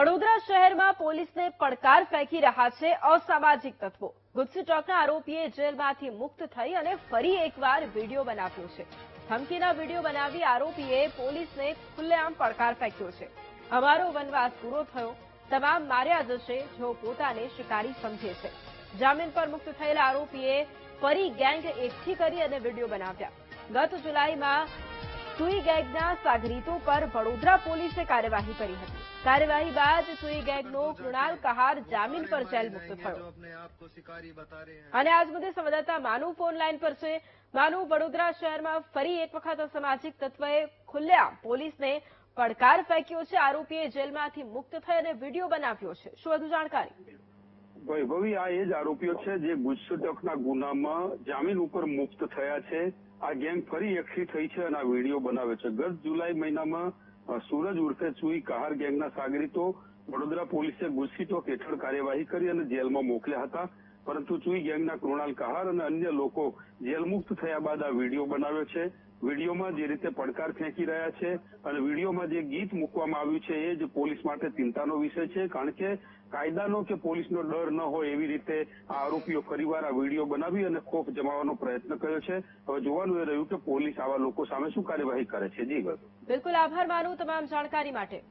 વડોદરા શહેરમાં પોલીસને પડકાર ફેંકી રહ્યા છે અસામાજિક તત્વો। ગુજસી ચોકના આરોપીએ જેલમાંથી મુક્ત થઈ અને ફરી એકવાર વિડીયો બનાવ્યો છે। ધમકીના વિડીયો બનાવી આરોપીએ પોલીસને ખુલ્લેઆમ પડકાર ફેંક્યો છે। અમારો વનવાસ પૂરો થયો, તમામ માર્યા જશે જેઓ પોતાને શિકારી સમજે છે। જામીન પર મુક્ત થયેલા આરોપીએ ફરી ગેંગ એકઠી કરી અને વિડીયો બનાવ્યા। ગત જુલાઈમાં સુઈ ગેંગના સાગરીતો પર વડોદરા પોલીસે કાર્યવાહી કરી હતી। કાર્યવાહી બાદ સુઈ ગેંગનો કૃણાલ કહાર જામીન પર જેલ મુક્ત થયો। અને આજ મુદ્દે સંવાદદાતા માનુ ફોન લાઈન પર છે। માનુ, વડોદરા શહેરમાં ફરી એક વખત અસામાજિક તત્વએ ખુલ્લેઆમ પોલીસને પડકાર ફેંક્યો છે। આરોપીએ જેલમાંથી મુક્ત થઈ અને વિડીયો બનાવ્યો છે। શું વધુ જાણકારી? વૈભવી, આ એ જ આરોપીઓ છે જે ગુજસી ચોકના ગુનામાં જામીન ઉપર મુક્ત થયા છે। આ ગેંગ ફરી એકઠી થઈ છે અને આ વિડીયો બનાવે છે। ગત જુલાઈ મહિનામાં સૂરજ ઉર્ફે સુઈ કહાર ગેંગના સાગરીતો વડોદરા પોલીસે ગુજસી ચોક હેઠળ કાર્યવાહી કરી અને જેલમાં મોકલ્યા હતા, પરંતુ સુઈ ગેંગના કૃણાલ કહાર અને અન્ય લોકો જેલ મુક્ત થયા બાદ આ વિડીયો બનાવ્યો છે। વિડીયોમાં જે રીતે પડકાર ફેંકી રહ્યા છે અને વિડીયોમાં જે ગીત મૂકવામાં આવ્યું છે એ જ પોલીસ માટે ચિંતાનો વિષય છે, કારણ કે કાયદાનો કે પોલીસનો ડર ન હોય એવી રીતે આ આરોપીઓ ફરીવાર આ વિડીયો બનાવી અને ખોફ જમાવવાનો પ્રયત્ન કર્યો છે। હવે જોવાનું એ રહ્યું કે પોલીસ આવા લોકો સામે શું કાર્યવાહી કરે છે। જી બિલકુલ, આભાર માનું તમામ જાણકારી માટે।